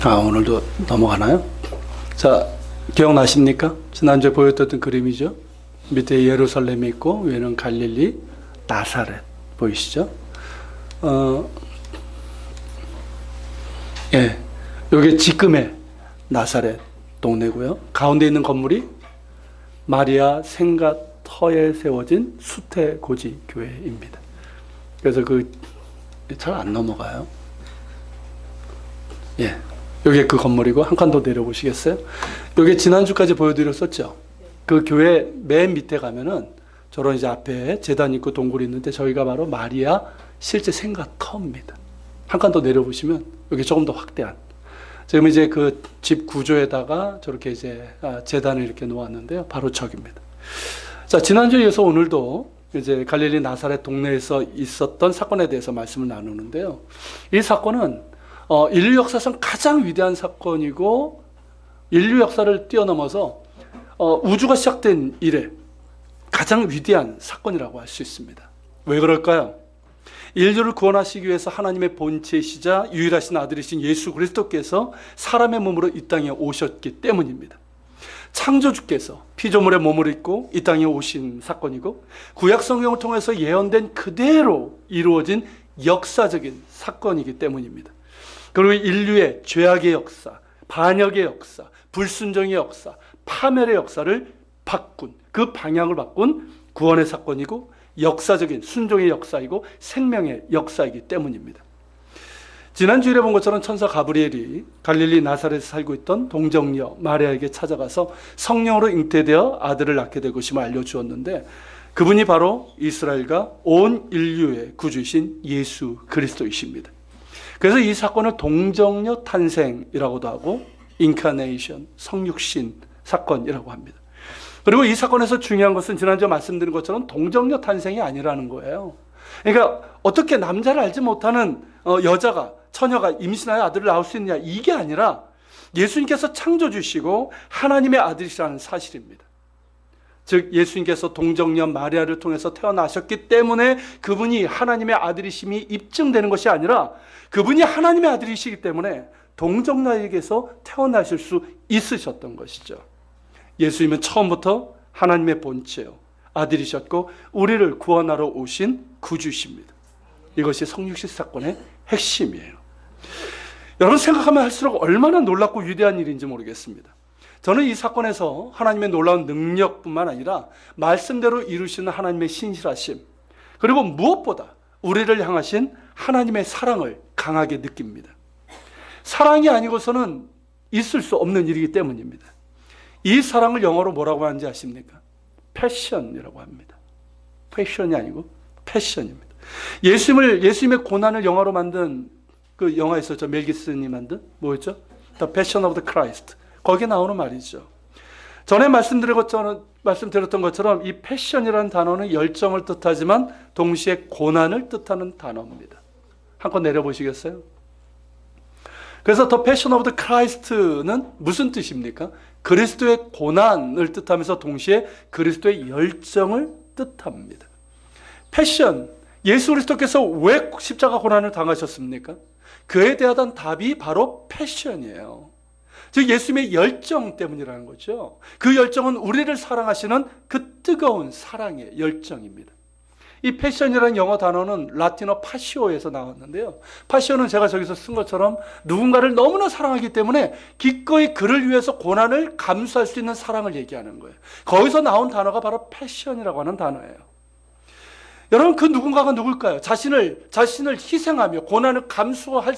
오늘도 넘어가나요? 자, 기억나십니까? 지난주에 보였던 그림이죠. 밑에 예루살렘이 있고 위에는 갈릴리, 나사렛 보이시죠? 여기 지금의 나사렛 동네고요. 가운데 있는 건물이 마리아 생가터에 세워진 수태고지 교회입니다. 그래서 잘 안 넘어가요. 여기 그 건물이고, 한 칸 더 내려보시겠어요? 여기 지난주까지 보여드렸었죠? 그 교회 맨 밑에 가면은 저런 이제 앞에 제단 있고 동굴이 있는데 저희가 바로 마리아 실제 생가터입니다. 한 칸 더 내려보시면 여기 조금 더 확대한. 지금 이제 그 집 구조에다가 저렇게 이제 제단을 이렇게 놓았는데요. 바로 저기입니다. 자, 지난주에 이어서 오늘도 이제 갈릴리 나사렛 동네에서 있었던 사건에 대해서 말씀을 나누는데요. 이 사건은 인류 역사상 가장 위대한 사건이고 인류 역사를 뛰어넘어서 우주가 시작된 이래 가장 위대한 사건이라고 할 수 있습니다. 왜 그럴까요? 인류를 구원하시기 위해서 하나님의 본체이시자 유일하신 아들이신 예수 그리스도께서 사람의 몸으로 이 땅에 오셨기 때문입니다. 창조주께서 피조물의 몸을 입고 이 땅에 오신 사건이고 구약 성경을 통해서 예언된 그대로 이루어진 역사적인 사건이기 때문입니다. 그리고 인류의 죄악의 역사, 반역의 역사, 불순종의 역사, 파멸의 역사를 바꾼, 그 방향을 바꾼 구원의 사건이고 역사적인 순종의 역사이고 생명의 역사이기 때문입니다. 지난주에 본 것처럼 천사 가브리엘이 갈릴리 나사렛에 살고 있던 동정녀 마리아에게 찾아가서 성령으로 잉태되어 아들을 낳게 될 것임을 알려주었는데 그분이 바로 이스라엘과 온 인류의 구주이신 예수 그리스도이십니다. 그래서 이 사건을 동정녀 탄생이라고도 하고 인카네이션, 성육신 사건이라고 합니다. 그리고 이 사건에서 중요한 것은 지난주에 말씀드린 것처럼 동정녀 탄생이 아니라는 거예요. 그러니까 어떻게 남자를 알지 못하는 여자가, 처녀가 임신하여 아들을 낳을 수 있느냐, 이게 아니라 예수님께서 창조주시고 하나님의 아들이라는 사실입니다. 즉 예수님께서 동정녀 마리아를 통해서 태어나셨기 때문에 그분이 하나님의 아들이심이 입증되는 것이 아니라 그분이 하나님의 아들이시기 때문에 동정녀에게서 태어나실 수 있으셨던 것이죠. 예수님은 처음부터 하나님의 본체요, 아들이셨고 우리를 구원하러 오신 구주십니다. 이것이 성육신 사건의 핵심이에요. 여러분 생각하면 할수록 얼마나 놀랍고 위대한 일인지 모르겠습니다. 저는 이 사건에서 하나님의 놀라운 능력뿐만 아니라 말씀대로 이루시는 하나님의 신실하심, 그리고 무엇보다 우리를 향하신 하나님의 사랑을 강하게 느낍니다. 사랑이 아니고서는 있을 수 없는 일이기 때문입니다. 이 사랑을 영어로 뭐라고 하는지 아십니까? 패션이라고 합니다. 패션이 아니고 패션입니다. 예수님의 고난을 영화로 만든 그 영화 있었죠. 멜 깁슨이 만든 뭐였죠? The Passion of the Christ. 거기에 나오는 말이죠. 전에 말씀드렸던 것처럼 이 패션이라는 단어는 열정을 뜻하지만 동시에 고난을 뜻하는 단어입니다. 한번 내려보시겠어요? 그래서 The Passion of the Christ는 무슨 뜻입니까? 그리스도의 고난을 뜻하면서 동시에 그리스도의 열정을 뜻합니다. 패션, 예수 그리스도께서 왜 십자가 고난을 당하셨습니까? 그에 대한 답이 바로 패션이에요. 즉 예수님의 열정 때문이라는 거죠. 그 열정은 우리를 사랑하시는 그 뜨거운 사랑의 열정입니다. 이 패션이라는 영어 단어는 라틴어 파시오에서 나왔는데요. 파시오는 제가 저기서 쓴 것처럼 누군가를 너무나 사랑하기 때문에 기꺼이 그를 위해서 고난을 감수할 수 있는 사랑을 얘기하는 거예요. 거기서 나온 단어가 바로 패션이라고 하는 단어예요. 여러분 그 누군가가 누굴까요? 자신을 희생하며 고난을 감수할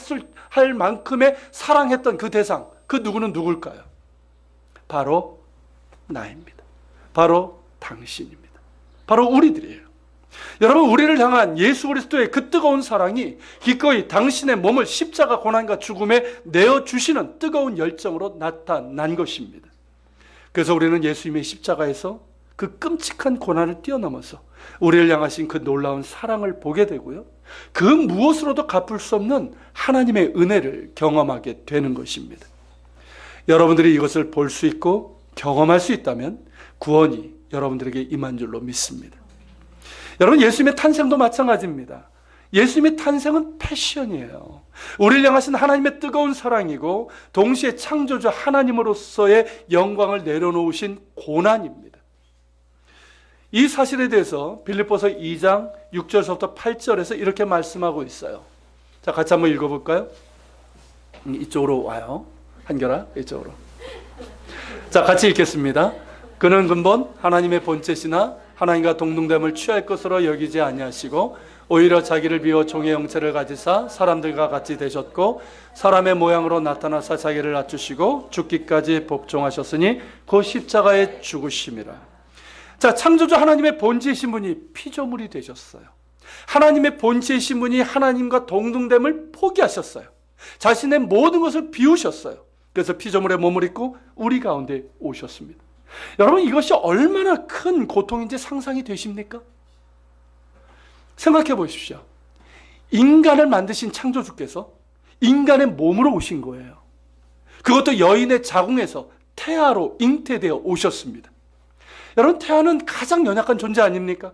만큼의 사랑했던 그 대상, 그 누구는 누굴까요? 바로 나입니다. 바로 당신입니다. 바로 우리들이에요. 여러분 우리를 향한 예수 그리스도의 그 뜨거운 사랑이 기꺼이 당신의 몸을 십자가 고난과 죽음에 내어주시는 뜨거운 열정으로 나타난 것입니다. 그래서 우리는 예수님의 십자가에서 그 끔찍한 고난을 뛰어넘어서 우리를 향하신 그 놀라운 사랑을 보게 되고요. 그 무엇으로도 갚을 수 없는 하나님의 은혜를 경험하게 되는 것입니다. 여러분들이 이것을 볼 수 있고 경험할 수 있다면 구원이 여러분들에게 임한 줄로 믿습니다. 여러분 예수님의 탄생도 마찬가지입니다. 예수님의 탄생은 패션이에요. 우리를 향하신 하나님의 뜨거운 사랑이고 동시에 창조주 하나님으로서의 영광을 내려놓으신 고난입니다. 이 사실에 대해서 빌립보서 2장 6절서부터 8절에서 이렇게 말씀하고 있어요. 자, 같이 한번 읽어볼까요? 이쪽으로 와요. 한결아, 이쪽으로. 자, 같이 읽겠습니다. 그는 근본 하나님의 본체시나 하나님과 동등됨을 취할 것으로 여기지 아니하시고 오히려 자기를 비워 종의 형체를 가지사 사람들과 같이 되셨고 사람의 모양으로 나타나사 자기를 낮추시고 죽기까지 복종하셨으니 그 십자가에 죽으심이라. 자, 창조주 하나님의 본체이신 분이 피조물이 되셨어요. 하나님의 본체이신 분이 하나님과 동등됨을 포기하셨어요. 자신의 모든 것을 비우셨어요. 그래서 피조물의 몸을 입고 우리 가운데 오셨습니다. 여러분, 이것이 얼마나 큰 고통인지 상상이 되십니까? 생각해 보십시오. 인간을 만드신 창조주께서 인간의 몸으로 오신 거예요. 그것도 여인의 자궁에서 태아로 잉태되어 오셨습니다. 여러분, 태아는 가장 연약한 존재 아닙니까?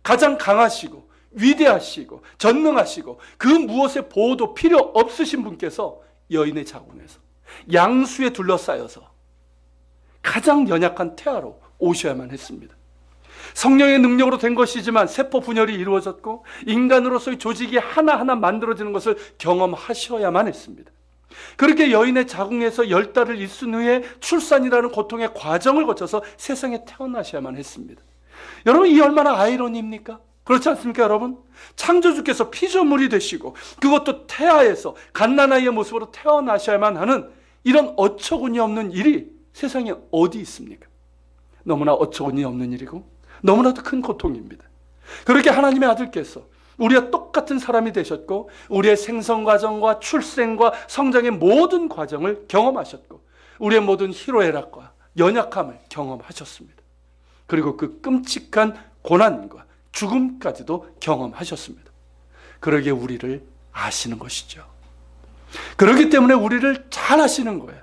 가장 강하시고 위대하시고 전능하시고 그 무엇의 보호도 필요 없으신 분께서 여인의 자궁에서 양수에 둘러싸여서 가장 연약한 태아로 오셔야만 했습니다. 성령의 능력으로 된 것이지만 세포 분열이 이루어졌고 인간으로서의 조직이 하나하나 만들어지는 것을 경험하셔야만 했습니다. 그렇게 여인의 자궁에서 10달을 있은 후에 출산이라는 고통의 과정을 거쳐서 세상에 태어나셔야만 했습니다. 여러분, 이 얼마나 아이러니입니까? 그렇지 않습니까, 여러분? 창조주께서 피조물이 되시고 그것도 태아에서 갓난아이의 모습으로 태어나셔야만 하는 이런 어처구니 없는 일이 세상에 어디 있습니까? 너무나 어처구니 없는 일이고 너무나도 큰 고통입니다. 그렇게 하나님의 아들께서 우리와 똑같은 사람이 되셨고 우리의 생성 과정과 출생과 성장의 모든 과정을 경험하셨고 우리의 모든 희로애락과 연약함을 경험하셨습니다. 그리고 그 끔찍한 고난과 죽음까지도 경험하셨습니다. 그러기에 우리를 아시는 것이죠. 그렇기 때문에 우리를 잘 아시는 거예요.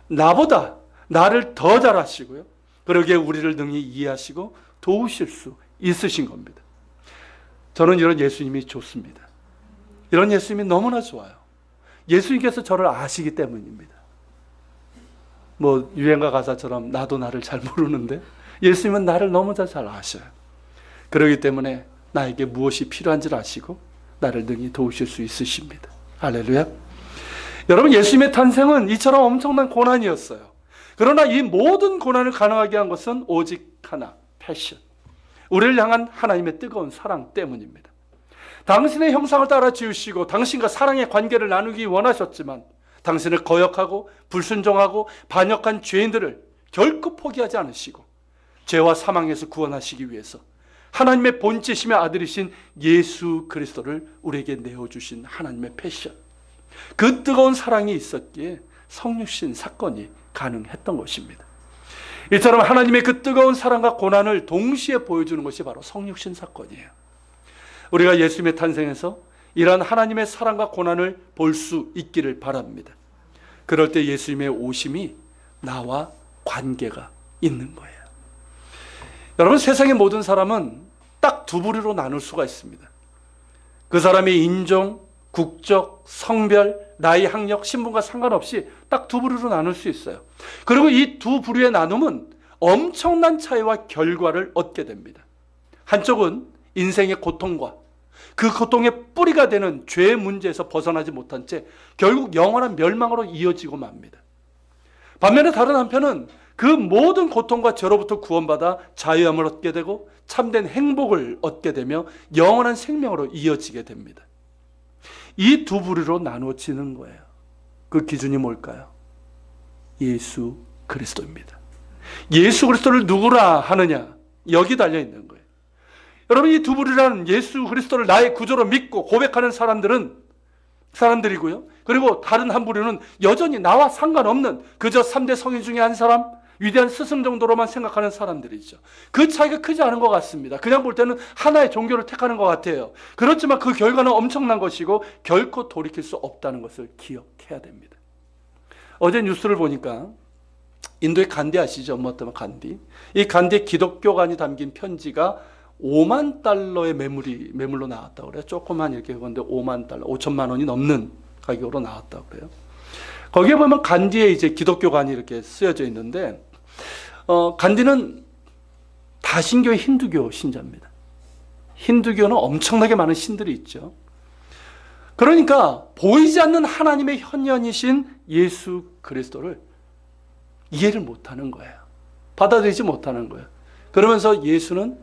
나보다 나를 더 잘 아시고요. 그러기에 우리를 능히 이해하시고 도우실 수 있으신 겁니다. 저는 이런 예수님이 좋습니다. 이런 예수님이 너무나 좋아요. 예수님께서 저를 아시기 때문입니다. 뭐 유행가 가사처럼 나도 나를 잘 모르는데 예수님은 나를 너무 잘 아셔요. 그렇기 때문에 나에게 무엇이 필요한지를 아시고 나를 능히 도우실 수 있으십니다. 할렐루야. 여러분, 예수님의 탄생은 이처럼 엄청난 고난이었어요. 그러나 이 모든 고난을 가능하게 한 것은 오직 하나, 패션. 우리를 향한 하나님의 뜨거운 사랑 때문입니다. 당신의 형상을 따라 지으시고 당신과 사랑의 관계를 나누기 원하셨지만 당신을 거역하고 불순종하고 반역한 죄인들을 결코 포기하지 않으시고 죄와 사망에서 구원하시기 위해서 하나님의 본체심의 아들이신 예수 그리스도를 우리에게 내어주신 하나님의 패션. 그 뜨거운 사랑이 있었기에 성육신 사건이 가능했던 것입니다. 이처럼 하나님의 그 뜨거운 사랑과 고난을 동시에 보여주는 것이 바로 성육신 사건이에요. 우리가 예수님의 탄생에서 이러한 하나님의 사랑과 고난을 볼 수 있기를 바랍니다. 그럴 때 예수님의 오심이 나와 관계가 있는 거예요. 여러분, 세상의 모든 사람은 딱 두 부류로 나눌 수가 있습니다. 그 사람의 인종, 국적, 성별, 나이, 학력, 신분과 상관없이 딱 두 부류로 나눌 수 있어요. 그리고 이 두 부류의 나눔은 엄청난 차이와 결과를 얻게 됩니다. 한쪽은 인생의 고통과 그 고통의 뿌리가 되는 죄의 문제에서 벗어나지 못한 채 결국 영원한 멸망으로 이어지고 맙니다. 반면에 다른 한편은 그 모든 고통과 죄로부터 구원받아 자유함을 얻게 되고 참된 행복을 얻게 되며 영원한 생명으로 이어지게 됩니다. 이 두 부류로 나누어지는 거예요. 그 기준이 뭘까요? 예수 그리스도입니다. 예수 그리스도를 누구라 하느냐, 여기 달려있는 거예요. 여러분, 이 두 부류라는 예수 그리스도를 나의 구조로 믿고 고백하는 사람들이고요. 그리고 다른 한 부류는 여전히 나와 상관없는 그저 3대 성인 중에 한 사람, 위대한 스승 정도로만 생각하는 사람들이죠. 그 차이가 크지 않은 것 같습니다. 그냥 볼 때는 하나의 종교를 택하는 것 같아요. 그렇지만 그 결과는 엄청난 것이고 결코 돌이킬 수 없다는 것을 기억해야 됩니다. 어제 뉴스를 보니까 인도의 간디 아시죠? 간디. 이 간디의 기독교관이 담긴 편지가 5만 달러의 매물로 나왔다고 그래요. 조그만 이렇게 그건데 5만 달러, 5천만 원이 넘는 가격으로 나왔다고 그래요. 거기에 보면 간디에 이제 기독교관이 이렇게 쓰여져 있는데, 간디는 다신교의 힌두교 신자입니다. 힌두교는 엄청나게 많은 신들이 있죠. 그러니까 보이지 않는 하나님의 현현이신 예수 그리스도를 이해를 못하는 거예요. 받아들이지 못하는 거예요. 그러면서 예수는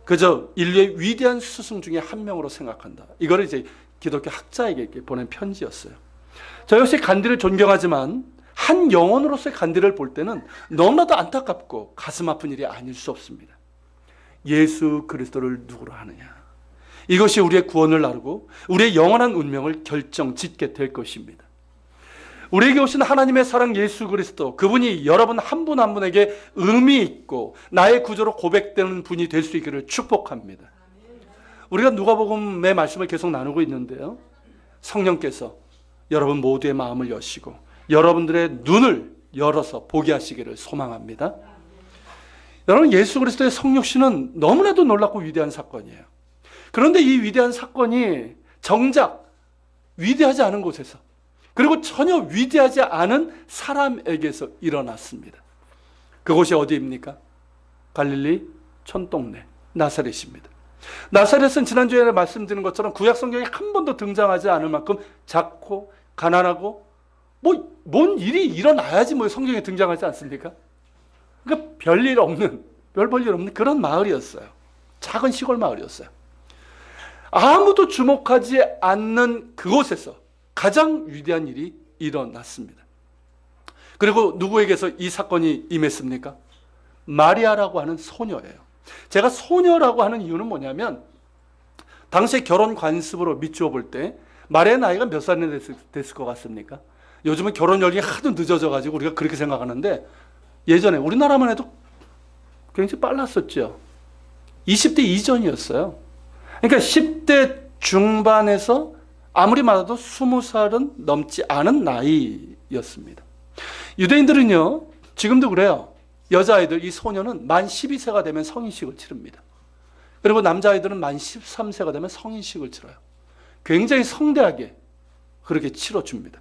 그저 인류의 위대한 스승 중에 한 명으로 생각한다. 이거를 이제 기독교 학자에게 보낸 편지였어요. 저 역시 간디를 존경하지만 한 영혼으로서의 간디를 볼 때는 너무나도 안타깝고 가슴 아픈 일이 아닐 수 없습니다. 예수 그리스도를 누구로 하느냐. 이것이 우리의 구원을 나르고 우리의 영원한 운명을 결정짓게 될 것입니다. 우리에게 오신 하나님의 사랑 예수 그리스도, 그분이 여러분 한 분 한 분에게 의미 있고 나의 구조로 고백되는 분이 될 수 있기를 축복합니다. 우리가 누가복음의 말씀을 계속 나누고 있는데요, 성령께서 여러분 모두의 마음을 여시고 여러분들의 눈을 열어서 보게 하시기를 소망합니다. 여러분, 예수 그리스도의 성육신은 너무나도 놀랍고 위대한 사건이에요. 그런데 이 위대한 사건이 정작 위대하지 않은 곳에서, 그리고 전혀 위대하지 않은 사람에게서 일어났습니다. 그곳이 어디입니까? 갈릴리 촌동네 나사렛입니다. 나사렛은 지난주에 말씀드린 것처럼 구약 성경에 한 번도 등장하지 않을 만큼 작고 가난하고 뭔 일이 일어나야지 성경에 등장하지 않습니까? 그러니까 별 볼 일 없는 그런 마을이었어요. 작은 시골 마을이었어요. 아무도 주목하지 않는 그곳에서 가장 위대한 일이 일어났습니다. 그리고 누구에게서 이 사건이 임했습니까? 마리아라고 하는 소녀예요. 제가 소녀라고 하는 이유는 뭐냐면, 당시에 결혼 관습으로 미추어 볼 때 마리아의 나이가 몇 살이나 됐을 것 같습니까? 요즘은 결혼 연령이 하도 늦어져가지고 우리가 그렇게 생각하는데, 예전에 우리나라만 해도 굉장히 빨랐었죠. 20대 이전이었어요. 그러니까 10대 중반에서 아무리 많아도 20살은 넘지 않은 나이였습니다. 유대인들은요, 지금도 그래요. 여자아이들, 이 소녀는 만 12세가 되면 성인식을 치릅니다. 그리고 남자아이들은 만 13세가 되면 성인식을 치러요. 굉장히 성대하게 그렇게 치러줍니다.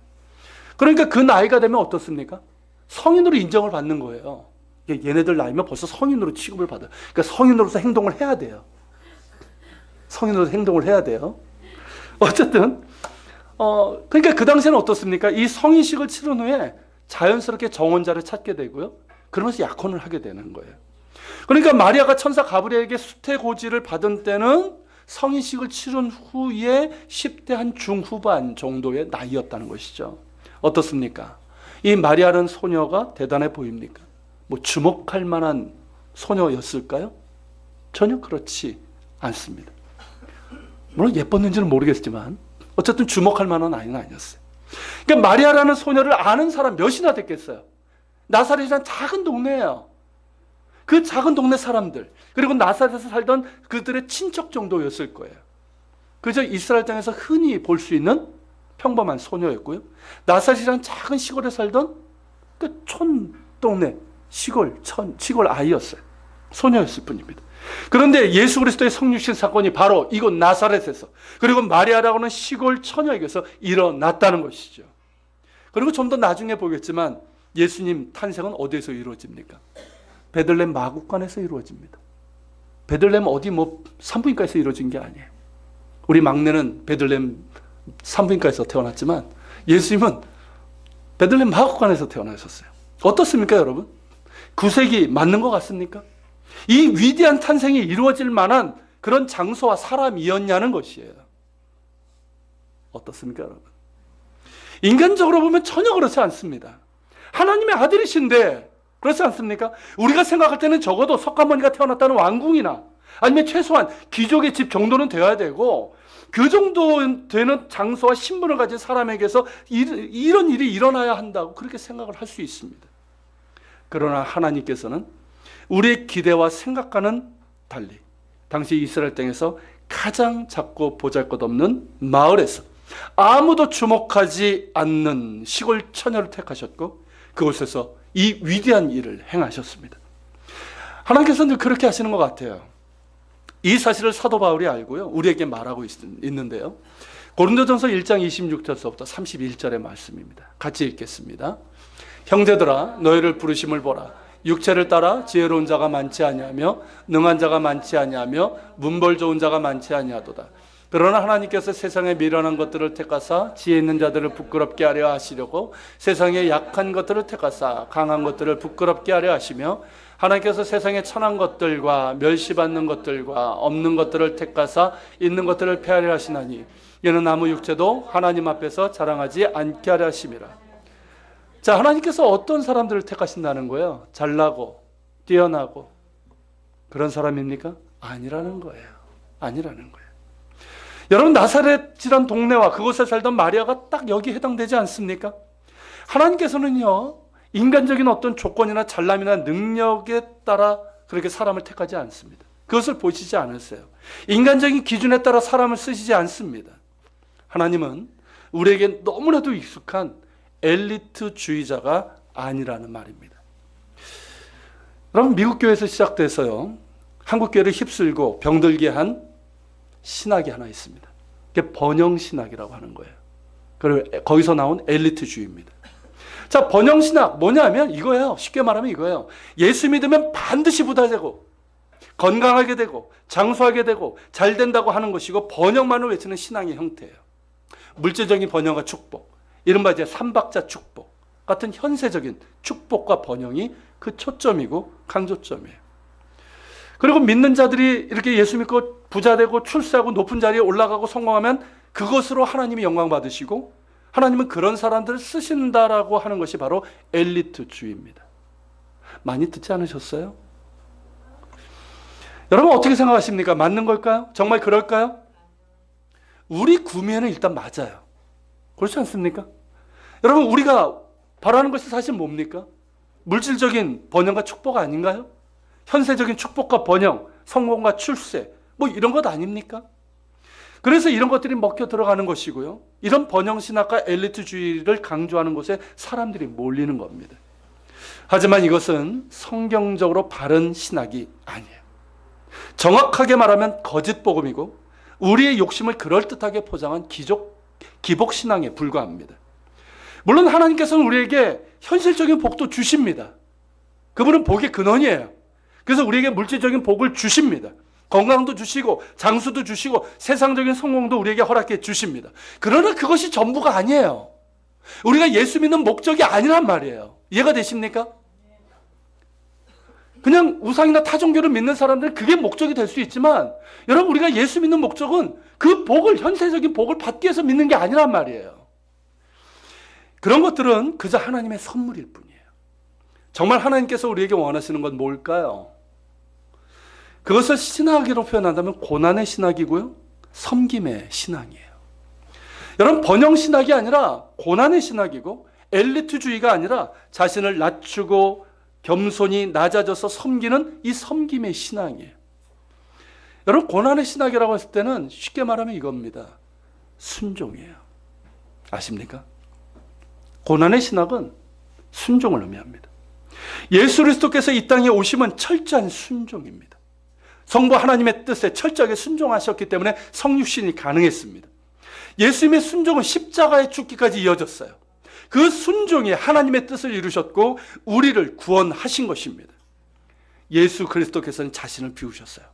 그러니까 그 나이가 되면 어떻습니까? 성인으로 인정을 받는 거예요. 얘네들 나이면 벌써 성인으로 취급을 받아요. 그러니까 성인으로서 행동을 해야 돼요. 성인으로서 행동을 해야 돼요. 어쨌든 그러니까 그 당시에는 어떻습니까? 이 성인식을 치른 후에 자연스럽게 정혼자를 찾게 되고요. 그러면서 약혼을 하게 되는 거예요. 그러니까 마리아가 천사 가브리엘에게 수태고지를 받은 때는 성인식을 치른 후에 10대 한 중후반 정도의 나이였다는 것이죠. 어떻습니까? 이 마리아라는 소녀가 대단해 보입니까? 주목할 만한 소녀였을까요? 전혀 그렇지 않습니다. 물론 예뻤는지는 모르겠지만 어쨌든 주목할 만한 아이는 아니었어요. 그러니까 마리아라는 소녀를 아는 사람 몇이나 됐겠어요? 나사렛이라는 작은 동네예요. 그 작은 동네 사람들, 그리고 나사렛에서 살던 그들의 친척 정도였을 거예요. 그저 이스라엘 땅에서 흔히 볼 수 있는 평범한 소녀였고요. 나사렛이라는 작은 시골에 살던 그 촌동네 시골 아이였어요. 소녀였을 뿐입니다. 그런데 예수 그리스도의 성육신 사건이 바로 이곳 나사렛에서, 그리고 마리아라고 하는 시골 처녀에게서 일어났다는 것이죠. 그리고 좀 더 나중에 보겠지만 예수님 탄생은 어디에서 이루어집니까? 베들레헴 마구간에서 이루어집니다. 베들레헴 어디 산부인과에서 이루어진 게 아니에요. 우리 막내는 베들레헴 산부인과에서 태어났지만 예수님은 베들레헴 마구간에서 태어나셨어요. 어떻습니까, 여러분? 9세기 맞는 것 같습니까? 이 위대한 탄생이 이루어질 만한 그런 장소와 사람이었냐는 것이에요. 어떻습니까, 여러분? 인간적으로 보면 전혀 그렇지 않습니다. 하나님의 아들이신데 그렇지 않습니까? 우리가 생각할 때는 적어도 석가모니가 태어났다는 왕궁이나 아니면 최소한 귀족의 집 정도는 되어야 되고, 그 정도 되는 장소와 신분을 가진 사람에게서 이런 일이 일어나야 한다고 그렇게 생각을 할 수 있습니다. 그러나 하나님께서는 우리의 기대와 생각과는 달리 당시 이스라엘 땅에서 가장 작고 보잘것없는 마을에서 아무도 주목하지 않는 시골 처녀를 택하셨고, 그곳에서 이 위대한 일을 행하셨습니다. 하나님께서는 그렇게 하시는 것 같아요. 이 사실을 사도 바울이 알고요, 우리에게 말하고 있는데요. 고린도전서 1장 26절부터 31절의 말씀입니다. 같이 읽겠습니다. 형제들아, 너희를 부르심을 보라. 육체를 따라 지혜로운 자가 많지 아니하며 능한 자가 많지 아니하며 문벌 좋은 자가 많지 아니하도다. 그러나 하나님께서 세상에 미련한 것들을 택하사 지혜 있는 자들을 부끄럽게 하려 하시려고 세상에 약한 것들을 택하사 강한 것들을 부끄럽게 하려 하시며 하나님께서 세상에 천한 것들과 멸시받는 것들과 없는 것들을 택하사 있는 것들을 폐하려 하시나니 이는 아무 육체도 하나님 앞에서 자랑하지 않게 하려 하심이라. 자, 하나님께서 어떤 사람들을 택하신다는 거예요? 잘나고 뛰어나고 그런 사람입니까? 아니라는 거예요. 아니라는 거예요. 여러분, 나사렛이란 동네와 그곳에 살던 마리아가 딱 여기 해당되지 않습니까? 하나님께서는요, 인간적인 어떤 조건이나 잘남이나 능력에 따라 그렇게 사람을 택하지 않습니다. 그것을 보시지 않으세요. 인간적인 기준에 따라 사람을 쓰시지 않습니다. 하나님은 우리에게 너무나도 익숙한 엘리트주의자가 아니라는 말입니다. 여러분, 미국 교회에서 시작돼서요, 한국 교회를 휩쓸고 병들게 한 신학이 하나 있습니다. 그게 번영신학이라고 하는 거예요. 그리고 거기서 나온 엘리트주의입니다. 자, 번영신학 뭐냐면 이거예요. 쉽게 말하면 이거예요. 예수 믿으면 반드시 부자 되고 건강하게 되고 장수하게 되고 잘 된다고 하는 것이고, 번영만을 외치는 신앙의 형태예요. 물질적인 번영과 축복, 이른바 이제 삼박자 축복 같은 현세적인 축복과 번영이 그 초점이고 강조점이에요. 그리고 믿는 자들이 이렇게 예수 믿고 부자 되고 출세하고 높은 자리에 올라가고 성공하면 그것으로 하나님이 영광 받으시고, 하나님은 그런 사람들을 쓰신다라고 하는 것이 바로 엘리트주의입니다. 많이 듣지 않으셨어요? 여러분, 어떻게 생각하십니까? 맞는 걸까요? 정말 그럴까요? 우리 구미에는 일단 맞아요. 그렇지 않습니까? 여러분, 우리가 바라는 것이 사실 뭡니까? 물질적인 번영과 축복 아닌가요? 현세적인 축복과 번영, 성공과 출세, 뭐 이런 것 아닙니까? 그래서 이런 것들이 먹혀 들어가는 것이고요, 이런 번영신학과 엘리트주의를 강조하는 곳에 사람들이 몰리는 겁니다. 하지만 이것은 성경적으로 바른 신학이 아니에요. 정확하게 말하면 거짓 복음이고 우리의 욕심을 그럴듯하게 포장한 기복신앙에 불과합니다. 물론 하나님께서는 우리에게 현실적인 복도 주십니다. 그분은 복의 근원이에요. 그래서 우리에게 물질적인 복을 주십니다. 건강도 주시고 장수도 주시고 세상적인 성공도 우리에게 허락해 주십니다. 그러나 그것이 전부가 아니에요. 우리가 예수 믿는 목적이 아니란 말이에요. 이해가 되십니까? 그냥 우상이나 타종교를 믿는 사람들은 그게 목적이 될 수 있지만, 여러분, 우리가 예수 믿는 목적은 그 복을, 현세적인 복을 받기 위해서 믿는 게 아니란 말이에요. 그런 것들은 그저 하나님의 선물일 뿐이에요. 정말 하나님께서 우리에게 원하시는 건 뭘까요? 그것을 신학으로 표현한다면 고난의 신학이고요, 섬김의 신앙이에요. 여러분, 번영신학이 아니라 고난의 신학이고, 엘리트주의가 아니라 자신을 낮추고 겸손히 낮아져서 섬기는 이 섬김의 신앙이에요. 여러분, 고난의 신학이라고 했을 때는 쉽게 말하면 이겁니다. 순종이에요. 아십니까? 고난의 신학은 순종을 의미합니다. 예수 그리스도께서 이 땅에 오심은 철저한 순종입니다. 성부 하나님의 뜻에 철저하게 순종하셨기 때문에 성육신이 가능했습니다. 예수님의 순종은 십자가의 죽기까지 이어졌어요. 그 순종이 하나님의 뜻을 이루셨고 우리를 구원하신 것입니다. 예수 그리스도께서는 자신을 비우셨어요.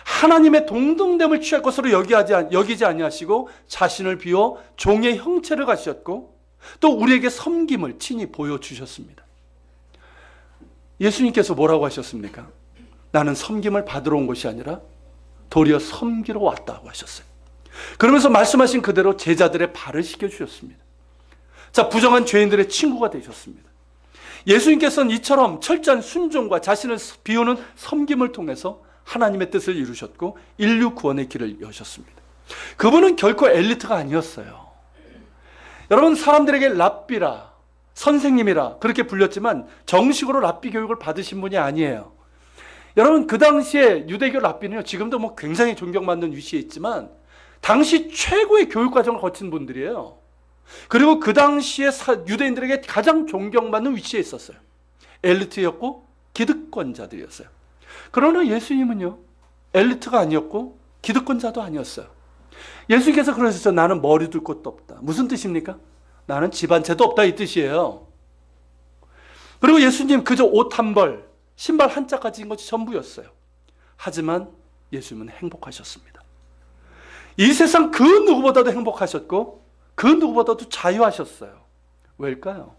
하나님의 동등됨을 취할 것으로 여기지 아니하시고 자신을 비워 종의 형체를 가지셨고 또 우리에게 섬김을 친히 보여주셨습니다. 예수님께서 뭐라고 하셨습니까? 나는 섬김을 받으러 온 것이 아니라 도리어 섬기러 왔다고 하셨어요. 그러면서 말씀하신 그대로 제자들의 발을 씻겨주셨습니다. 자, 부정한 죄인들의 친구가 되셨습니다. 예수님께서는 이처럼 철저한 순종과 자신을 비우는 섬김을 통해서 하나님의 뜻을 이루셨고 인류 구원의 길을 여셨습니다. 그분은 결코 엘리트가 아니었어요. 여러분, 사람들에게 랍비라, 선생님이라 그렇게 불렸지만 정식으로 랍비 교육을 받으신 분이 아니에요. 여러분, 그 당시에 유대교 랍비는요, 지금도 뭐 굉장히 존경받는 위치에 있지만 당시 최고의 교육 과정을 거친 분들이에요. 그리고 그 당시에 유대인들에게 가장 존경받는 위치에 있었어요. 엘리트였고 기득권자들이었어요. 그러나 예수님은요, 엘리트가 아니었고 기득권자도 아니었어요. 예수님께서 그러셨죠. 나는 머리 둘 곳도 없다. 무슨 뜻입니까? 나는 집안채도 없다 이 뜻이에요. 그리고 예수님 그저 옷 한 벌, 신발 한 짝 가진 것이 전부였어요. 하지만 예수님은 행복하셨습니다. 이 세상 그 누구보다도 행복하셨고 그 누구보다도 자유하셨어요. 왜일까요?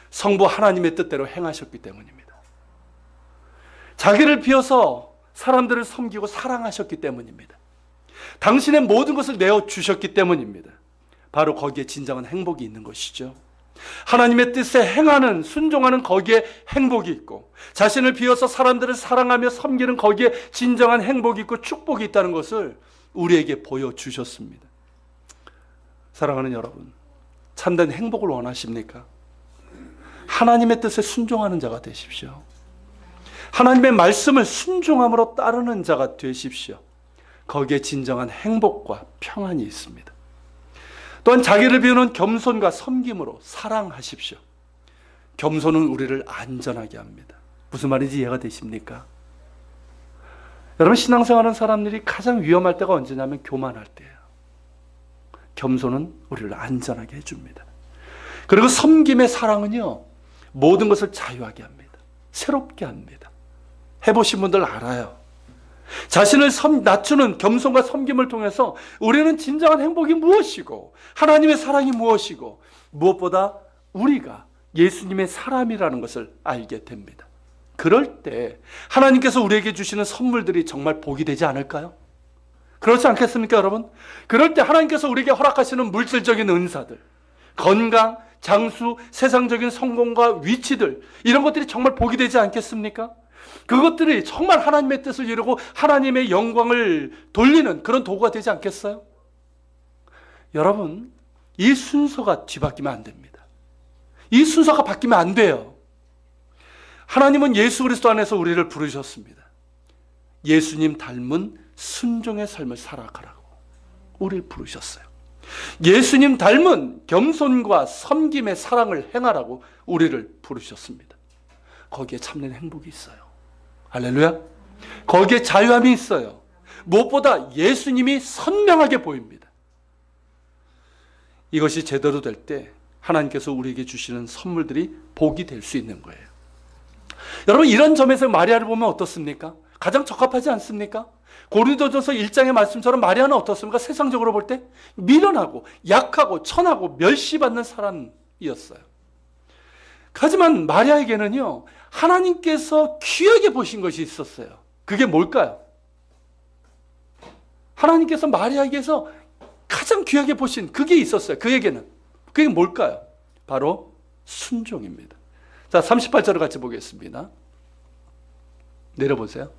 성부 하나님의 뜻대로 행하셨기 때문입니다. 자기를 비워서 사람들을 섬기고 사랑하셨기 때문입니다. 당신의 모든 것을 내어주셨기 때문입니다. 바로 거기에 진정한 행복이 있는 것이죠. 하나님의 뜻에 행하는, 순종하는 거기에 행복이 있고, 자신을 비워서 사람들을 사랑하며 섬기는 거기에 진정한 행복이 있고 축복이 있다는 것을 우리에게 보여주셨습니다. 사랑하는 여러분, 참된 행복을 원하십니까? 하나님의 뜻에 순종하는 자가 되십시오. 하나님의 말씀을 순종함으로 따르는 자가 되십시오. 거기에 진정한 행복과 평안이 있습니다. 또한 자기를 비우는 겸손과 섬김으로 사랑하십시오. 겸손은 우리를 안전하게 합니다. 무슨 말인지 이해가 되십니까? 여러분, 신앙생활하는 사람들이 가장 위험할 때가 언제냐면 교만할 때예요. 겸손은 우리를 안전하게 해줍니다. 그리고 섬김의 사랑은요, 모든 것을 자유하게 합니다. 새롭게 합니다. 해보신 분들 알아요. 자신을 낮추는 겸손과 섬김을 통해서 우리는 진정한 행복이 무엇이고 하나님의 사랑이 무엇이고 무엇보다 우리가 예수님의 사람이라는 것을 알게 됩니다. 그럴 때 하나님께서 우리에게 주시는 선물들이 정말 복이 되지 않을까요? 그렇지 않겠습니까, 여러분? 그럴 때 하나님께서 우리에게 허락하시는 물질적인 은사들, 건강, 장수, 세상적인 성공과 위치들, 이런 것들이 정말 복이 되지 않겠습니까? 그것들이 정말 하나님의 뜻을 이루고 하나님의 영광을 돌리는 그런 도구가 되지 않겠어요? 여러분, 이 순서가 뒤바뀌면 안 됩니다. 이 순서가 바뀌면 안 돼요. 하나님은 예수 그리스도 안에서 우리를 부르셨습니다. 예수님 닮은 순종의 삶을 살아가라고 우리를 부르셨어요. 예수님 닮은 겸손과 섬김의 사랑을 행하라고 우리를 부르셨습니다. 거기에 참된 행복이 있어요. 할렐루야. 거기에 자유함이 있어요. 무엇보다 예수님이 선명하게 보입니다. 이것이 제대로 될 때 하나님께서 우리에게 주시는 선물들이 복이 될 수 있는 거예요. 여러분, 이런 점에서 마리아를 보면 어떻습니까? 가장 적합하지 않습니까? 고린도전서 1장의 말씀처럼 마리아는 어떻습니까? 세상적으로 볼 때 미련하고 약하고 천하고 멸시받는 사람이었어요. 하지만 마리아에게는요, 하나님께서 귀하게 보신 것이 있었어요. 그게 뭘까요? 하나님께서 마리아에게서 가장 귀하게 보신 그게 있었어요. 그에게는. 그게 뭘까요? 바로 순종입니다. 자, 38절을 같이 보겠습니다. 내려보세요.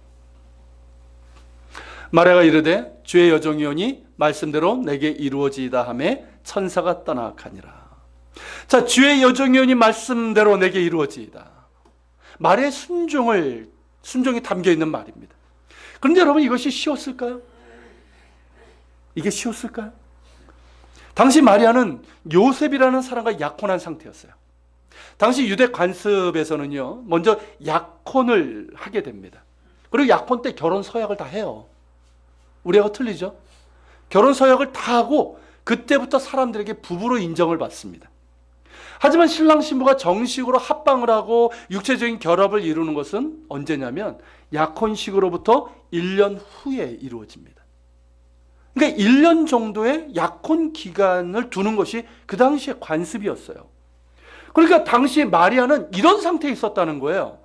마리아가 이르되 주의 여종이오니 말씀대로 내게 이루어지이다 하매 천사가 떠나가니라. 자, 주의 여종이오니 말씀대로 내게 이루어지이다. 말의 순종이 담겨있는 말입니다. 그런데 여러분, 이것이 쉬웠을까요? 이게 쉬웠을까요? 당시 마리아는 요셉이라는 사람과 약혼한 상태였어요. 당시 유대 관습에서는요, 먼저 약혼을 하게 됩니다. 그리고 약혼 때 결혼 서약을 다 해요. 우리하고 틀리죠? 결혼 서약을 다 하고 그때부터 사람들에게 부부로 인정을 받습니다. 하지만 신랑 신부가 정식으로 합방을 하고 육체적인 결합을 이루는 것은 언제냐면 약혼식으로부터 1년 후에 이루어집니다. 그러니까 1년 정도의 약혼 기간을 두는 것이 그 당시의 관습이었어요. 그러니까 당시 마리아는 이런 상태에 있었다는 거예요.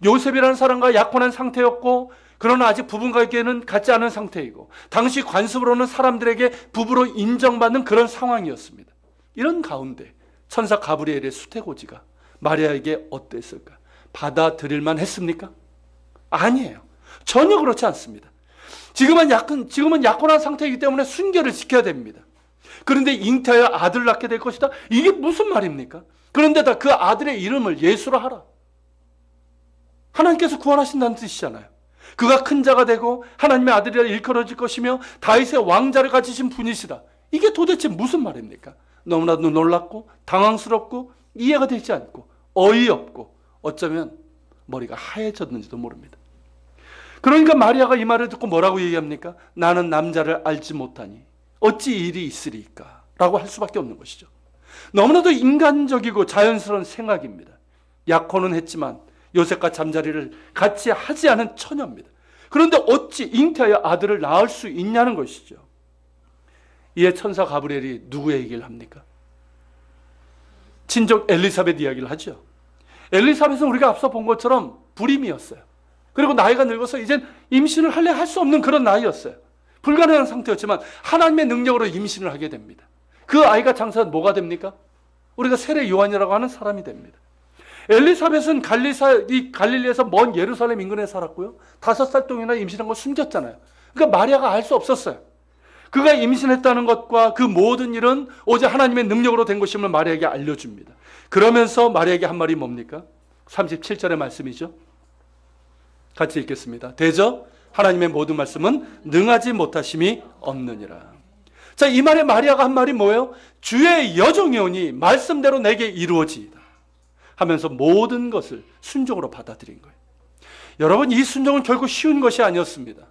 요셉이라는 사람과 약혼한 상태였고, 그러나 아직 부부관계는 갖지 않은 상태이고, 당시 관습으로는 사람들에게 부부로 인정받는 그런 상황이었습니다. 이런 가운데 천사 가브리엘의 수태고지가 마리아에게 어땠을까? 받아들일만 했습니까? 아니에요. 전혀 그렇지 않습니다. 지금은 약혼한 상태이기 때문에 순결을 지켜야 됩니다. 그런데 잉태하여 아들을 낳게 될 것이다. 이게 무슨 말입니까? 그런데다 그 아들의 이름을 예수로 하라. 하나님께서 구원하신다는 뜻이잖아요. 그가 큰 자가 되고 하나님의 아들이라 일컬어질 것이며 다윗의 왕자를 가지신 분이시다. 이게 도대체 무슨 말입니까? 너무나도 놀랍고 당황스럽고 이해가 되지 않고 어이없고 어쩌면 머리가 하얘졌는지도 모릅니다. 그러니까 마리아가 이 말을 듣고 뭐라고 얘기합니까? 나는 남자를 알지 못하니 어찌 일이 있으리까? 라고 할 수밖에 없는 것이죠. 너무나도 인간적이고 자연스러운 생각입니다. 약혼은 했지만 요셉과 잠자리를 같이 하지 않은 처녀입니다. 그런데 어찌 잉태하여 아들을 낳을 수 있냐는 것이죠. 이에 천사 가브리엘이 누구의 얘기를 합니까? 친족 엘리사벳 이야기를 하죠. 엘리사벳은 우리가 앞서 본 것처럼 불임이었어요. 그리고 나이가 늙어서 이젠 임신을 할 수 없는 그런 나이였어요. 불가능한 상태였지만 하나님의 능력으로 임신을 하게 됩니다. 그 아이가 장사는 뭐가 됩니까? 우리가 세례 요한이라고 하는 사람이 됩니다. 엘리사벳은 갈릴리에서 먼 예루살렘 인근에 살았고요. 5살 동안이나 임신한 걸 숨겼잖아요. 그러니까 마리아가 알 수 없었어요. 그가 임신했다는 것과 그 모든 일은 오직 하나님의 능력으로 된 것임을 마리아에게 알려줍니다. 그러면서 마리아에게 한 말이 뭡니까? 37절의 말씀이죠. 같이 읽겠습니다. 대저 하나님의 모든 말씀은 능하지 못하심이 없느니라. 자, 이 말에 마리아가 한 말이 뭐예요? 주의 여종이오니 말씀대로 내게 이루어지이다 하면서 모든 것을 순종으로 받아들인 거예요. 여러분, 이 순종은 결국 쉬운 것이 아니었습니다.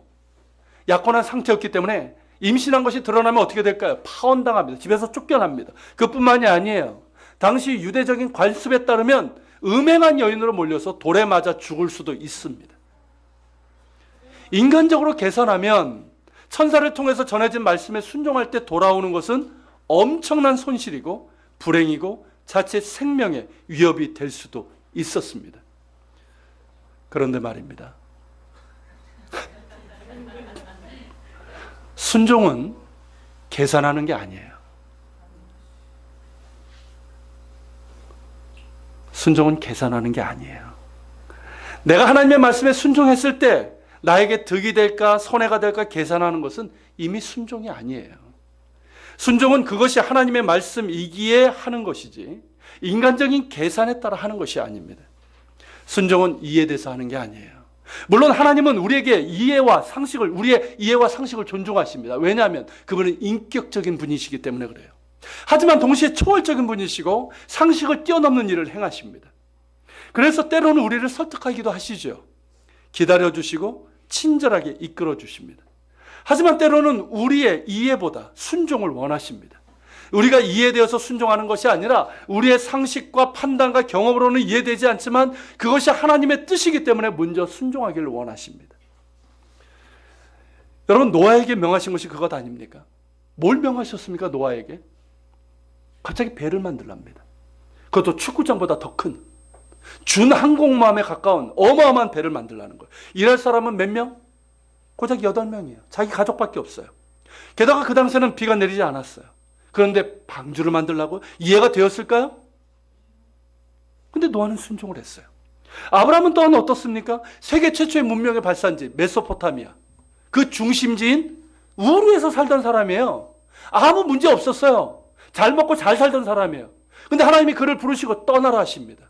약혼한 상태였기 때문에 임신한 것이 드러나면 어떻게 될까요? 파혼당합니다. 집에서 쫓겨납니다. 그뿐만이 아니에요. 당시 유대적인 관습에 따르면 음행한 여인으로 몰려서 돌에 맞아 죽을 수도 있습니다. 인간적으로 계산하면 천사를 통해서 전해진 말씀에 순종할 때 돌아오는 것은 엄청난 손실이고 불행이고 자칫 생명의 위협이 될 수도 있었습니다. 그런데 말입니다. 순종은 계산하는 게 아니에요. 순종은 계산하는 게 아니에요. 내가 하나님의 말씀에 순종했을 때 나에게 득이 될까 손해가 될까 계산하는 것은 이미 순종이 아니에요. 순종은 그것이 하나님의 말씀이기에 하는 것이지 인간적인 계산에 따라 하는 것이 아닙니다. 순종은 이해돼서 하는 게 아니에요. 물론 하나님은 우리의 이해와 상식을 존중하십니다. 왜냐하면 그분은 인격적인 분이시기 때문에 그래요. 하지만 동시에 초월적인 분이시고 상식을 뛰어넘는 일을 행하십니다. 그래서 때로는 우리를 설득하기도 하시죠. 기다려주시고 친절하게 이끌어 주십니다. 하지만 때로는 우리의 이해보다 순종을 원하십니다. 우리가 이해되어서 순종하는 것이 아니라 우리의 상식과 판단과 경험으로는 이해되지 않지만 그것이 하나님의 뜻이기 때문에 먼저 순종하기를 원하십니다. 여러분, 노아에게 명하신 것이 그것 아닙니까? 뭘 명하셨습니까? 노아에게? 갑자기 배를 만들랍니다. 그것도 축구장보다 더 큰 준항공모함에 가까운 어마어마한 배를 만들라는 거예요. 일할 사람은 몇 명? 고작 8명이에요. 자기 가족밖에 없어요. 게다가 그 당시에는 비가 내리지 않았어요. 그런데 방주를 만들라고 이해가 되었을까요? 근데 노아는 순종을 했어요. 아브라함은 또한 어떻습니까? 세계 최초의 문명의 발산지 메소포타미아, 그 중심지인 우르에서 살던 사람이에요. 아무 문제 없었어요. 잘 먹고 잘 살던 사람이에요. 근데 하나님이 그를 부르시고 떠나라 하십니다.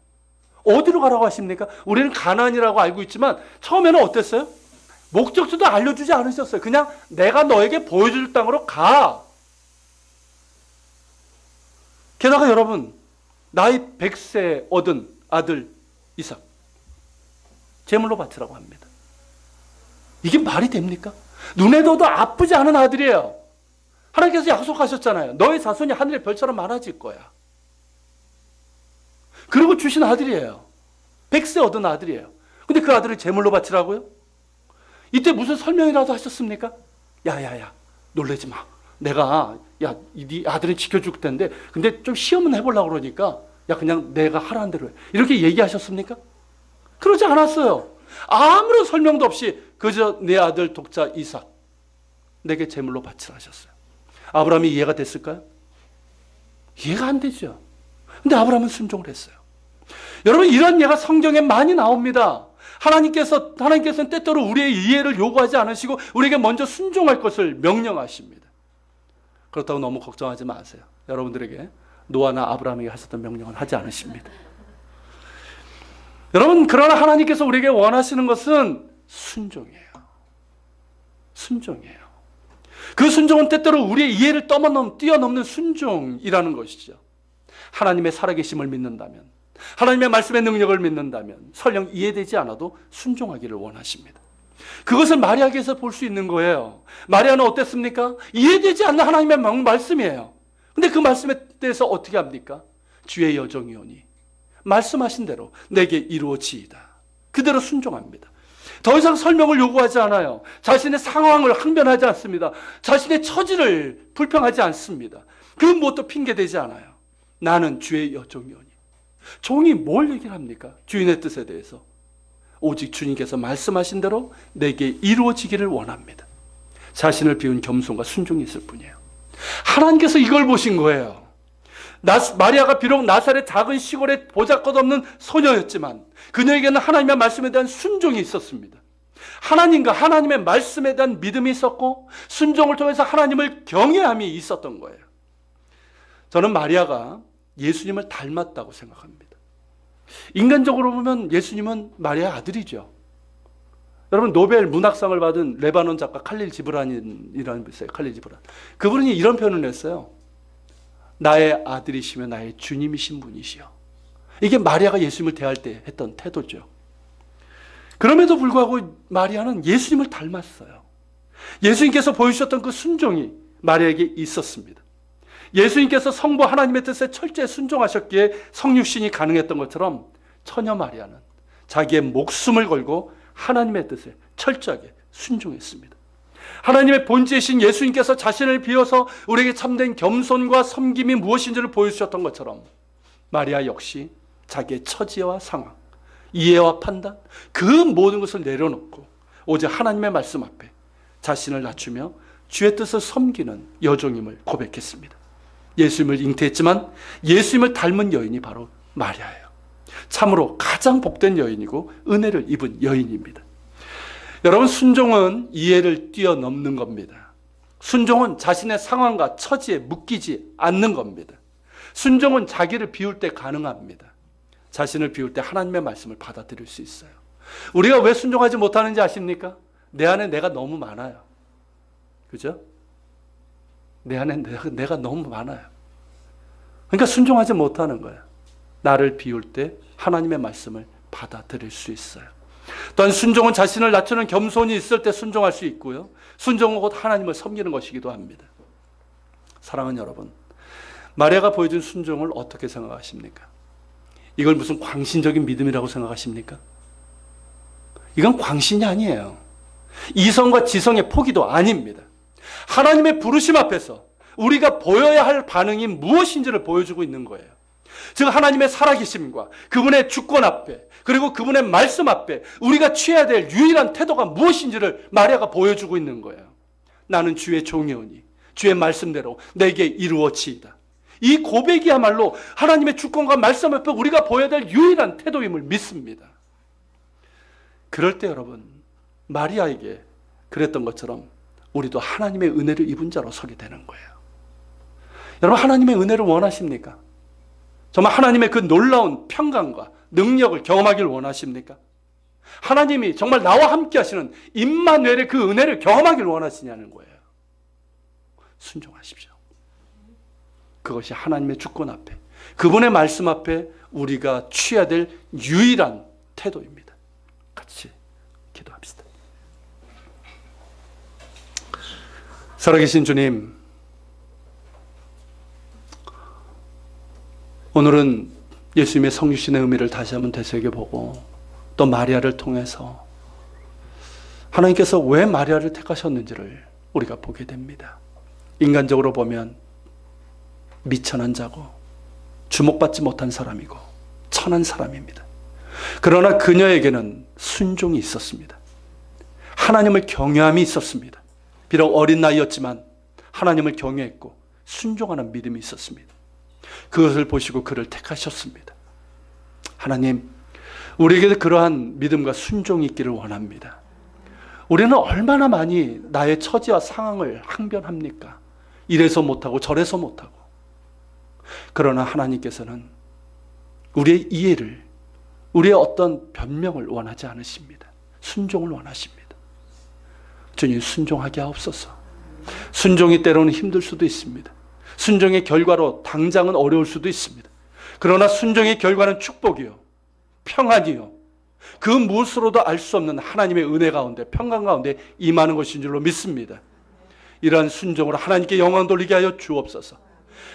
어디로 가라고 하십니까? 우리는 가나안이라고 알고 있지만 처음에는 어땠어요? 목적지도 알려주지 않으셨어요. 그냥 내가 너에게 보여줄 땅으로 가. 게다가 여러분, 나이 100세 얻은 아들 이삭 제물로 바치라고 합니다. 이게 말이 됩니까? 눈에 둬도 아프지 않은 아들이에요. 하나님께서 약속하셨잖아요. 너의 자손이 하늘의 별처럼 많아질 거야. 그리고 주신 아들이에요. 100세 얻은 아들이에요. 근데 그 아들을 제물로 바치라고요? 이때 무슨 설명이라도 하셨습니까? 야야야, 놀라지 마. 내가 네 아들은 지켜줄 텐데 근데 좀 시험은 해보려고 그러니까 그냥 내가 하라는 대로 해. 이렇게 얘기하셨습니까? 그러지 않았어요. 아무런 설명도 없이 그저 내 아들 독자 이삭 내게 제물로 바치라 하셨어요. 아브라함이 이해가 됐을까요? 이해가 안 되죠. 근데 아브라함은 순종을 했어요. 여러분, 이런 예가 성경에 많이 나옵니다. 하나님께서는 때때로 우리의 이해를 요구하지 않으시고 우리에게 먼저 순종할 것을 명령하십니다. 그렇다고 너무 걱정하지 마세요. 여러분들에게 노아나 아브라함에게 하셨던 명령은 하지 않으십니다. 여러분, 그러나 하나님께서 우리에게 원하시는 것은 순종이에요. 순종이에요. 그 순종은 때때로 우리의 이해를 뛰어넘는 순종이라는 것이죠. 하나님의 살아계심을 믿는다면, 하나님의 말씀의 능력을 믿는다면 설령 이해되지 않아도 순종하기를 원하십니다. 그것을 마리아에게서 볼 수 있는 거예요. 마리아는 어땠습니까? 이해되지 않는 하나님의 말씀이에요. 근데 그 말씀에 대해서 어떻게 합니까? 주의 여정이오니 말씀하신 대로 내게 이루어지이다. 그대로 순종합니다. 더 이상 설명을 요구하지 않아요. 자신의 상황을 항변하지 않습니다. 자신의 처지를 불평하지 않습니다. 그 무엇도 핑계대지 않아요. 나는 주의 여종이오니. 종이 뭘 얘기를 합니까? 주인의 뜻에 대해서. 오직 주님께서 말씀하신 대로 내게 이루어지기를 원합니다. 자신을 비운 겸손과 순종이 있을 뿐이에요. 하나님께서 이걸 보신 거예요. 마리아가 비록 나사렛 작은 시골에 보잘것없는 소녀였지만 그녀에게는 하나님의 말씀에 대한 순종이 있었습니다. 하나님과 하나님의 말씀에 대한 믿음이 있었고 순종을 통해서 하나님을 경외함이 있었던 거예요. 저는 마리아가 예수님을 닮았다고 생각합니다. 인간적으로 보면 예수님은 마리아의 아들이죠. 여러분, 노벨 문학상을 받은 레바논 작가 칼릴 지브란이라는 분이 있어요. 칼릴 지브란. 그분이 이런 표현을 했어요. 나의 아들이시며 나의 주님이신 분이시여. 이게 마리아가 예수님을 대할 때 했던 태도죠. 그럼에도 불구하고 마리아는 예수님을 닮았어요. 예수님께서 보여주셨던 그 순종이 마리아에게 있었습니다. 예수님께서 성부 하나님의 뜻에 철저히 순종하셨기에 성육신이 가능했던 것처럼 처녀 마리아는 자기의 목숨을 걸고 하나님의 뜻에 철저하게 순종했습니다. 하나님의 본체이신 예수님께서 자신을 비워서 우리에게 참된 겸손과 섬김이 무엇인지를 보여주셨던 것처럼 마리아 역시 자기의 처지와 상황, 이해와 판단, 그 모든 것을 내려놓고 오직 하나님의 말씀 앞에 자신을 낮추며 주의 뜻을 섬기는 여종임을 고백했습니다. 예수님을 잉태했지만 예수님을 닮은 여인이 바로 마리아예요. 참으로 가장 복된 여인이고 은혜를 입은 여인입니다. 여러분, 순종은 이해를 뛰어넘는 겁니다. 순종은 자신의 상황과 처지에 묶이지 않는 겁니다. 순종은 자기를 비울 때 가능합니다. 자신을 비울 때 하나님의 말씀을 받아들일 수 있어요. 우리가 왜 순종하지 못하는지 아십니까? 내 안에 내가 너무 많아요. 그죠? 내 안에 내가 너무 많아요. 그러니까 순종하지 못하는 거예요. 나를 비울 때 하나님의 말씀을 받아들일 수 있어요. 또한 순종은 자신을 낮추는 겸손이 있을 때 순종할 수 있고요. 순종은 곧 하나님을 섬기는 것이기도 합니다. 사랑하는 여러분, 마리아가 보여준 순종을 어떻게 생각하십니까? 이걸 무슨 광신적인 믿음이라고 생각하십니까? 이건 광신이 아니에요. 이성과 지성의 포기도 아닙니다. 하나님의 부르심 앞에서 우리가 보여야 할 반응이 무엇인지를 보여주고 있는 거예요. 즉 하나님의 살아계심과 그분의 주권 앞에 그리고 그분의 말씀 앞에 우리가 취해야 될 유일한 태도가 무엇인지를 마리아가 보여주고 있는 거예요. 나는 주의 종이오니 주의 말씀대로 내게 이루어지이다. 이 고백이야말로 하나님의 주권과 말씀 앞에 우리가 보여야 될 유일한 태도임을 믿습니다. 그럴 때 여러분, 마리아에게 그랬던 것처럼 우리도 하나님의 은혜를 입은 자로 서게 되는 거예요. 여러분, 하나님의 은혜를 원하십니까? 정말 하나님의 그 놀라운 평강과 능력을 경험하길 원하십니까? 하나님이 정말 나와 함께 하시는 임마누엘의 그 은혜를 경험하길 원하시냐는 거예요. 순종하십시오. 그것이 하나님의 주권 앞에, 그분의 말씀 앞에 우리가 취해야 될 유일한 태도입니다. 같이 기도합시다. 살아계신 주님, 오늘은 예수님의 성육신의 의미를 다시 한번 되새겨보고 또 마리아를 통해서 하나님께서 왜 마리아를 택하셨는지를 우리가 보게 됩니다. 인간적으로 보면 미천한 자고 주목받지 못한 사람이고 천한 사람입니다. 그러나 그녀에게는 순종이 있었습니다. 하나님을 경외함이 있었습니다. 비록 어린 나이였지만 하나님을 경외했고 순종하는 믿음이 있었습니다. 그것을 보시고 그를 택하셨습니다. 하나님, 우리에게도 그러한 믿음과 순종이 있기를 원합니다. 우리는 얼마나 많이 나의 처지와 상황을 항변합니까? 이래서 못하고 저래서 못하고. 그러나 하나님께서는 우리의 이해를, 우리의 어떤 변명을 원하지 않으십니다. 순종을 원하십니다. 주님, 순종하게 하옵소서. 순종이 때로는 힘들 수도 있습니다. 순종의 결과로 당장은 어려울 수도 있습니다. 그러나 순종의 결과는 축복이요, 평안이요, 그 무엇으로도 알 수 없는 하나님의 은혜 가운데, 평강 가운데 임하는 것인 줄로 믿습니다. 이러한 순종으로 하나님께 영광 돌리게 하여 주옵소서.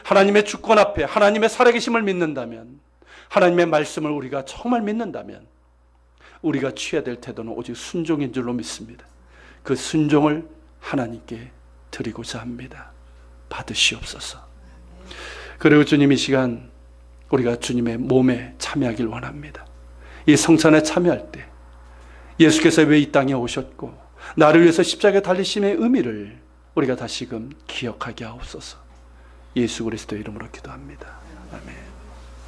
하나님의 주권 앞에 하나님의 살아계심을 믿는다면, 하나님의 말씀을 우리가 정말 믿는다면 우리가 취해야 될 태도는 오직 순종인 줄로 믿습니다. 그 순종을 하나님께 드리고자 합니다. 받으시옵소서. 그리고 주님, 이 시간 우리가 주님의 몸에 참여하길 원합니다. 이 성찬에 참여할 때 예수께서 왜 이 땅에 오셨고 나를 위해서 십자가에 달리심의 의미를 우리가 다시금 기억하게 하옵소서. 예수 그리스도의 이름으로 기도합니다. 아멘.